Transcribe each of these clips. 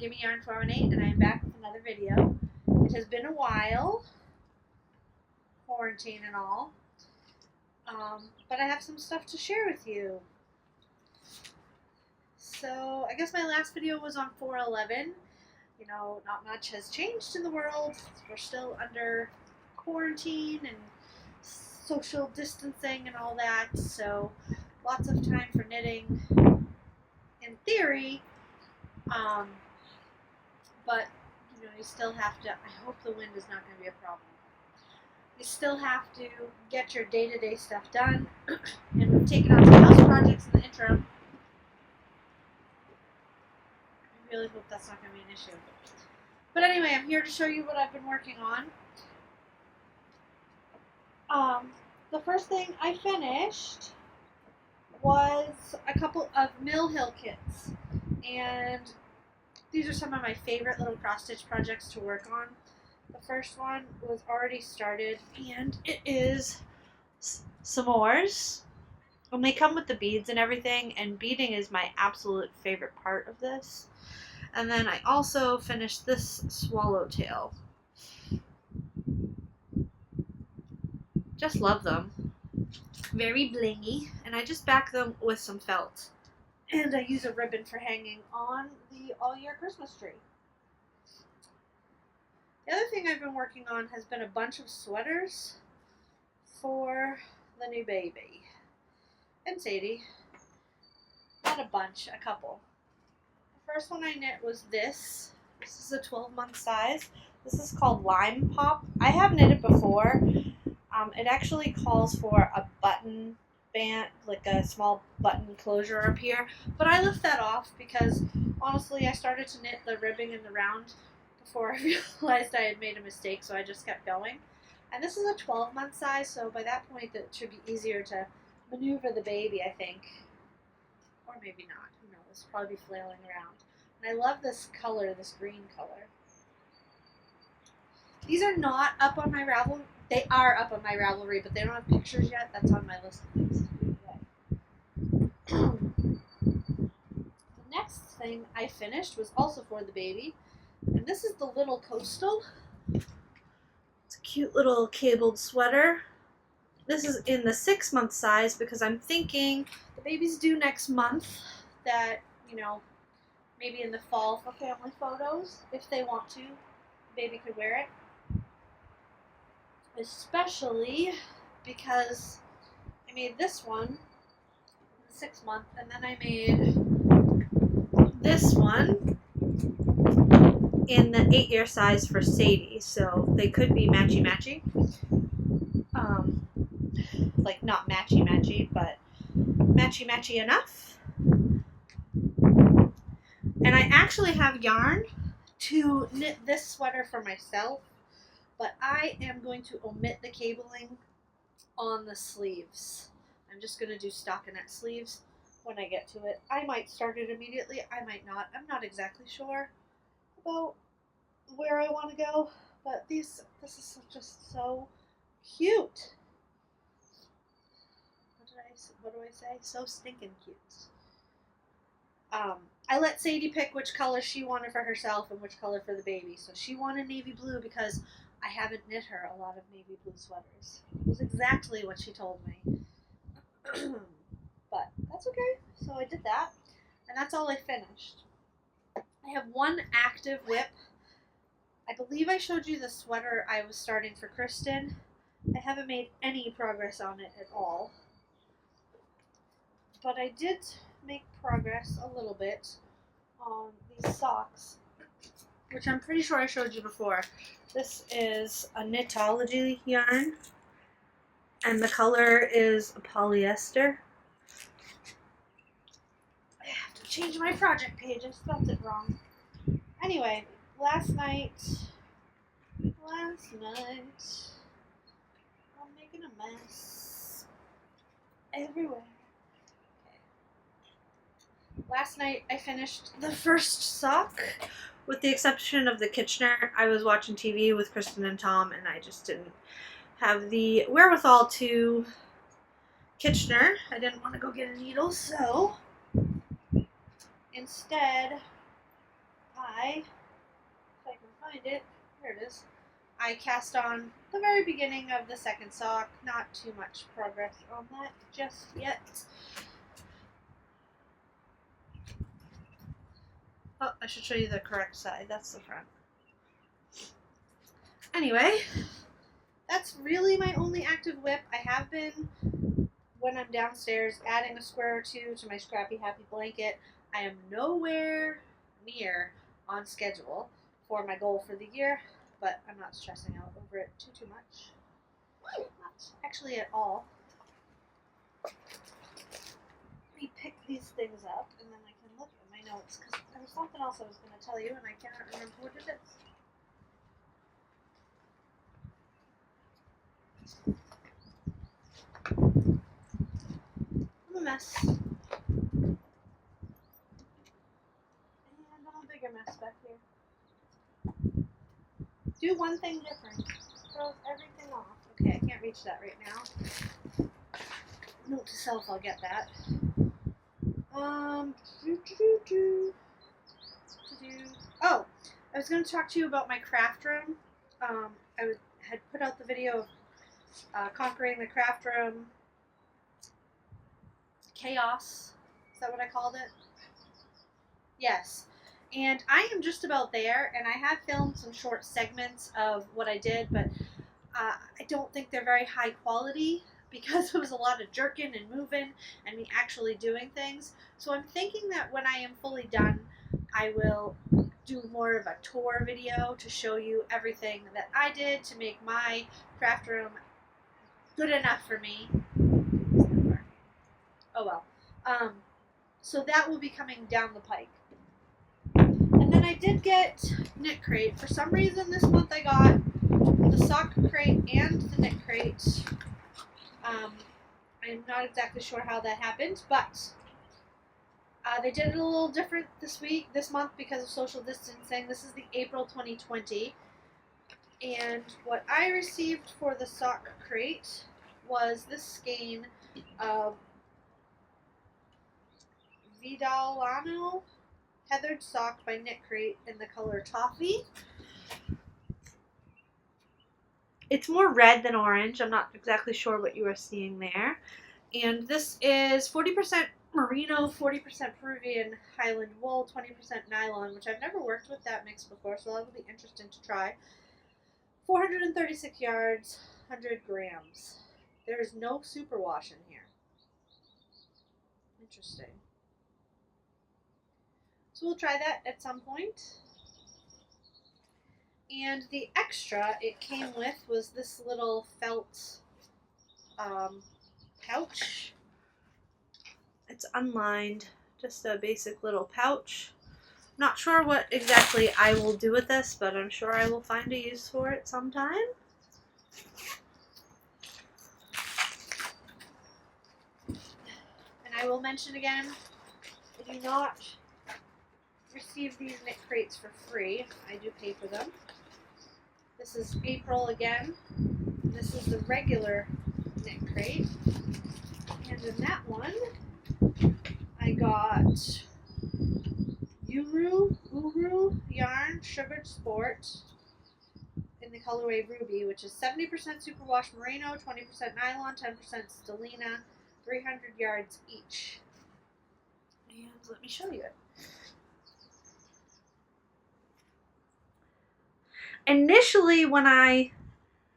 JammyYarn418 and I am back with another video. It has been a while, quarantine and all, but I have some stuff to share with you. So I guess my last video was on 4/11. You know, not much has changed in the world. We're still under quarantine and social distancing and all that, so lots of time for knitting in theory. But, you know, you still have to, I hope the wind is not going to be a problem. You still have to get your day-to-day stuff done, and we've taken on some house projects in the interim. I really hope that's not going to be an issue. But anyway, I'm here to show you what I've been working on. The first thing I finished was a couple of Mill Hill kits, and these are some of my favorite little cross-stitch projects to work on. The first one was already started, and it is s'mores. And they come with the beads and everything, and beading is my absolute favorite part of this. And then I also finished this swallowtail. Just love them. Very blingy, and I just back them with some felt. And I use a ribbon for hanging on the all-year Christmas tree. The other thing I've been working on has been a bunch of sweaters for the new baby. And Sadie. Not a bunch, a couple. The first one I knit was this. This is a 12-month size. This is called Lime Pop. I have knitted before. It actually calls for a button band, like a small button closure up here, but I left that off because honestly I started to knit the ribbing in the round before I realized I had made a mistake, so I just kept going. And this is a 12-month size, so by that point it should be easier to maneuver the baby, I think. Or maybe not, who knows, probably be flailing around. And I love this color, this green color. These are not up on my Ravelry. They are up on my Ravelry, but they don't have pictures yet. That's on my list of things to do today. The next thing I finished was also for the baby, and this is the little coastal. It's a cute little cabled sweater. This is in the 6-month size because I'm thinking the baby's due next month, that, you know, maybe in the fall for family photos, if they want to, the baby could wear it. Especially because I made this one in the 6-month, and then I made this one in the 8-year size for Sadie, so they could be matchy-matchy. Like not matchy-matchy, but matchy-matchy enough. And I actually have yarn to knit this sweater for myself, but I am going to omit the cabling on the sleeves. I'm just going to do stockinette sleeves when I get to it. I might start it immediately. I might not. I'm not exactly sure about where I want to go, but this is just so cute. What do I say? So stinking cute. I let Sadie pick which color she wanted for herself and which color for the baby. So she wanted navy blue because I haven't knit her a lot of navy blue sweaters. It was exactly what she told me. But that's okay. So I did that, and that's all I finished. I have one active WIP. I believe I showed you the sweater I was starting for Kristen. I haven't made any progress on it at all. But I did make progress a little bit on these socks, which I'm pretty sure I showed you before. This is a Knitology yarn, and the color is a polyester. I have to change my project page. I spelled it wrong. Anyway, last night, I'm making a mess everywhere. Last night I finished the first sock, with the exception of the Kitchener. I was watching TV with Kristen and Tom, and I just didn't have the wherewithal to Kitchener. I didn't want to go get a needle, so instead if I can find it, here it is. I cast on the very beginning of the second sock. Not too much progress on that just yet. Oh, I should show you the correct side. That's the front. Anyway, that's really my only active WIP. I have been, when I'm downstairs, adding a square or two to my Scrappy Happy blanket. I am nowhere near on schedule for my goal for the year, but I'm not stressing out over it too much. Not actually at all. Let me pick these things up and then I can look at my notes, because there was something else I was going to tell you and I cannot remember what it is. I'm a mess. And I'm a bigger mess back here. Do one thing different. Throws everything off. Okay, I can't reach that right now. Note to self, I'll get that. Oh, I was going to talk to you about my craft room. I had put out the video of conquering the craft room chaos. Is that what I called it? Yes. And I am just about there, and I have filmed some short segments of what I did, but I don't think they're very high quality because it was a lot of jerking and moving and me actually doing things. So I'm thinking that when I am fully done, I will do more of a tour video to show you everything that I did to make my craft room good enough for me. Oh well. So that will be coming down the pike. And then I did get knit crate. For some reason this month I got the sock crate and the knit crate. I'm not exactly sure how that happened, but they did it a little different this month because of social distancing. This is the April 2020. And what I received for the sock crate was this skein of Vidalano Heathered Sock by Knit Crate in the color Toffee. It's more red than orange. I'm not exactly sure what you are seeing there. And this is 40% merino, 40% Peruvian Highland wool, 20% nylon, which I've never worked with that mix before, so that will be interesting to try. 436 yards, 100 grams. There is no superwash in here. Interesting. So we'll try that at some point. And the extra it came with was this little felt pouch. It's unlined, just a basic little pouch. Not sure what exactly I will do with this, but I'm sure I will find a use for it sometime. And I will mention again, I do not receive these knit crates for free. I do pay for them. This is April again. This is the regular knit crate. And in that one, I got Uru yarn sugared sport in the colorway Ruby, which is 70% superwash merino, 20% nylon, 10% stellina, 300 yards each. And let me show you it. Initially, when I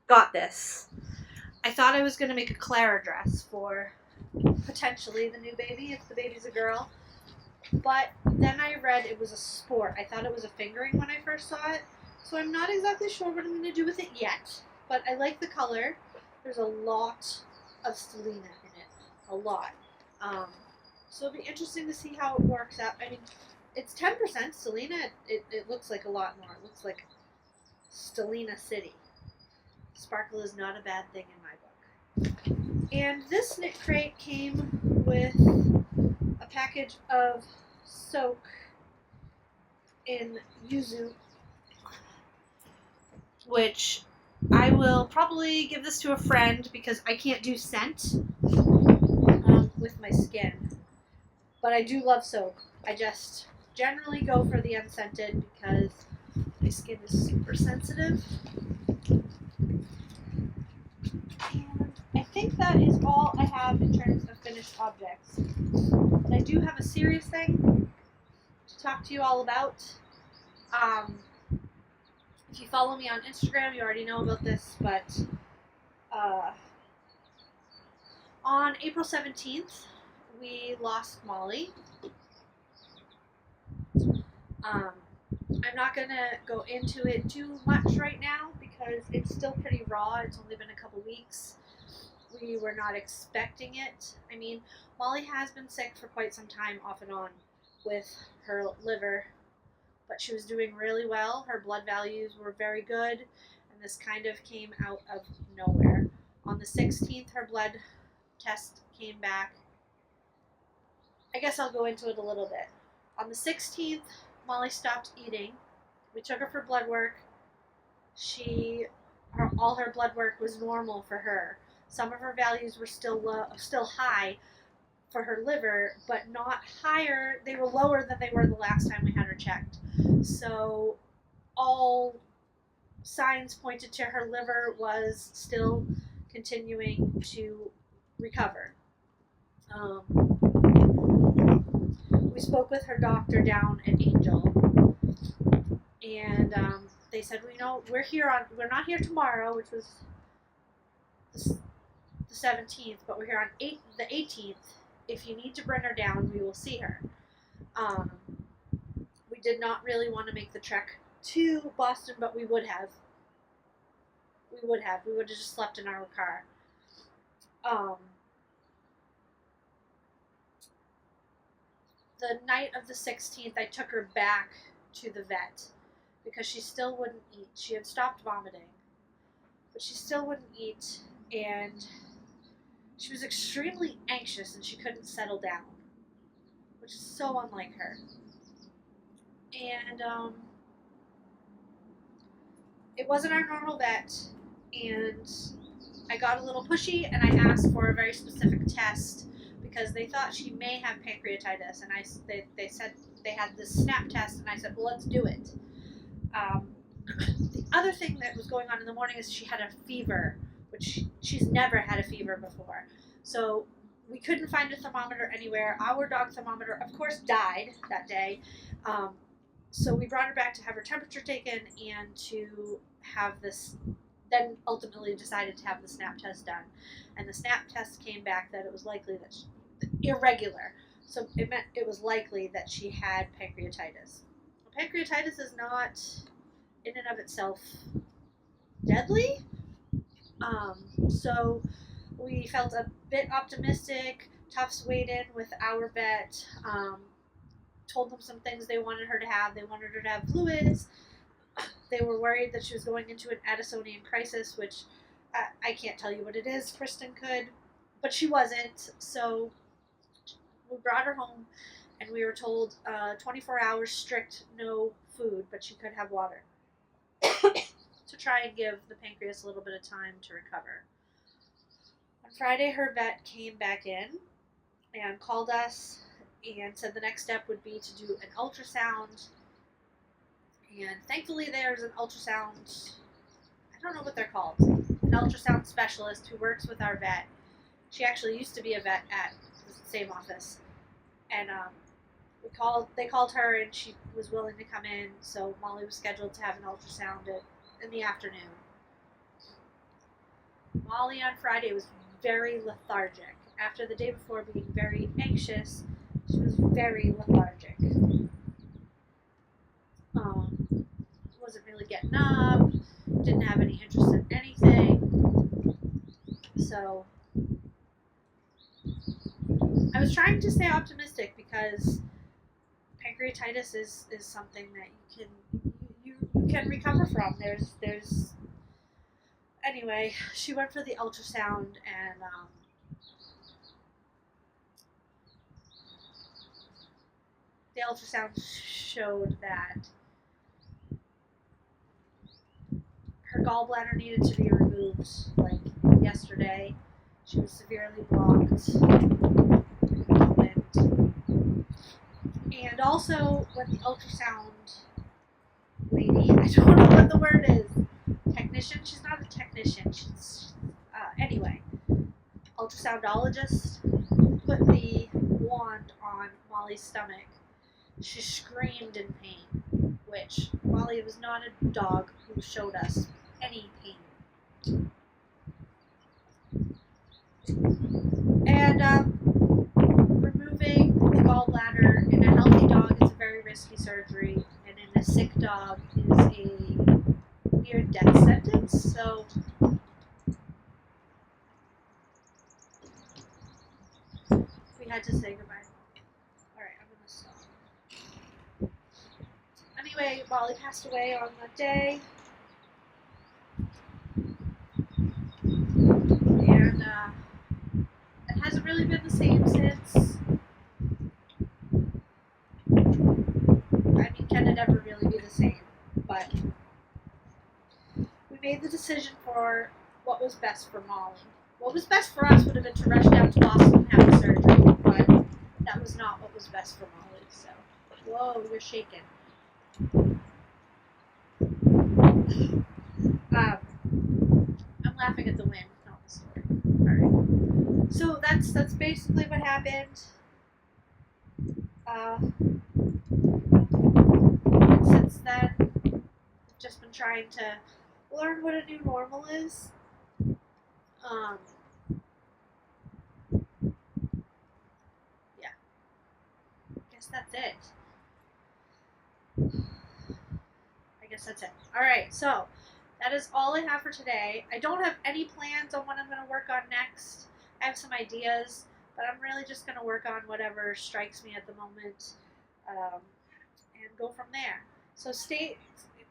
got this, I thought I was going to make a Clara dress for potentially the new baby, if the baby's a girl. But then I read it was a sport. I thought it was a fingering when I first saw it. So I'm not exactly sure what I'm going to do with it yet. But I like the color. There's a lot of stellina in it. A lot. So it'll be interesting to see how it works out. I mean, it's 10% stellina. It looks like a lot more. It looks like Stellina City. Sparkle is not a bad thing in my book. And this knit crate came with a package of soak in yuzu, which I will probably give this to a friend because I can't do scent with my skin. But I do love soak. I just generally go for the unscented because my skin is super sensitive. And I think that is all I have in terms of finished objects. But I do have a serious thing to talk to you all about. If you follow me on Instagram, you already know about this, but on April 17th, we lost Molly. I'm not going to go into it too much right now because it's still pretty raw. It's only been a couple weeks. We were not expecting it. I mean, Molly has been sick for quite some time off and on with her liver, but she was doing really well. Her blood values were very good, and this kind of came out of nowhere. On the 16th, her blood test came back. I guess I'll go into it a little bit. On the 16th, Molly stopped eating. We took her for blood work. All her blood work was normal for her. Some of her values were still high for her liver, but not higher. They were lower than they were the last time we had her checked. So all signs pointed to her liver was still continuing to recover. We spoke with her doctor down at Angel, and they said, we're not here tomorrow, which was the 17th, but we're here on the 18th. If you need to bring her down, we will see her. We did not really want to make the trek to Boston, but we would have. We would have just slept in our car. The night of the 16th, I took her back to the vet because she still wouldn't eat. She had stopped vomiting, but she still wouldn't eat, and she was extremely anxious and she couldn't settle down, which is so unlike her. And it wasn't our normal vet, and I got a little pushy and I asked for a very specific test because they thought she may have pancreatitis, and they said they had this SNAP test, and I said, well, let's do it. The other thing that was going on in the morning is she had a fever, which she's never had a fever before. So we couldn't find a thermometer anywhere. Our dog thermometer, of course, died that day. So we brought her back to have her temperature taken and to have this, then ultimately decided to have the SNAP test done. And the SNAP test came back that it was likely that irregular. So it meant it was likely that she had pancreatitis. Pancreatitis is not in and of itself deadly. So we felt a bit optimistic. Tufts weighed in with our vet, told them some things they wanted her to have. They wanted her to have fluids. They were worried that she was going into an Addisonian crisis, which I can't tell you what it is. Kristen could, but she wasn't. So we brought her home, and we were told 24 hours strict no food, but she could have water to try and give the pancreas a little bit of time to recover. On Friday, her vet came back in and called us and said the next step would be to do an ultrasound. And thankfully there's an ultrasound, I don't know what they're called, an ultrasound specialist who works with our vet. She actually used to be a vet at the same office. And they called her and she was willing to come in, so Molly was scheduled to have an ultrasound in the afternoon. Molly on Friday was very lethargic. After the day before being very anxious, she was very lethargic. Wasn't really getting up, didn't have any interest in anything. So I was trying to stay optimistic because pancreatitis is something that you can recover from. There's anyway, she went for the ultrasound, and the ultrasound showed that her gallbladder needed to be removed like yesterday. She was severely blocked. And also when the ultrasound lady, I don't know what the word is, technician, she's not a technician, she's, anyway, ultrasoundologist, put the wand on Molly's stomach, she screamed in pain, which Molly was not a dog who showed us any pain. And removing the gallbladder in a healthy dog is a very risky surgery, and in a sick dog is a near death sentence. So we had to say goodbye. Alright, I'm gonna stop. Anyway, Molly passed away on Monday. And it hasn't really been the same since. I mean, can it ever really be the same? But we made the decision for what was best for Molly. What was best for us would have been to rush down to Boston and have the surgery, but that was not what was best for Molly. So, whoa, you're shaking. I'm laughing at the wind, not the story. Alright. So that's basically what happened. And since then, I've just been trying to learn what a new normal is. Yeah. I guess that's it. Alright, so that is all I have for today. I don't have any plans on what I'm going to work on next. I have some ideas, but I'm really just going to work on whatever strikes me at the moment and go from there. So stay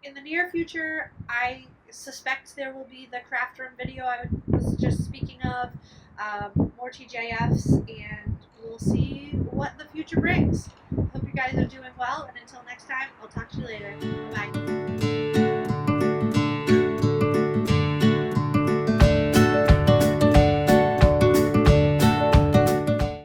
in the near future. I suspect there will be the craft room video I was just speaking of, more TGIFs, and we'll see what the future brings. Hope you guys are doing well, and until next time, I'll talk to you later. Bye.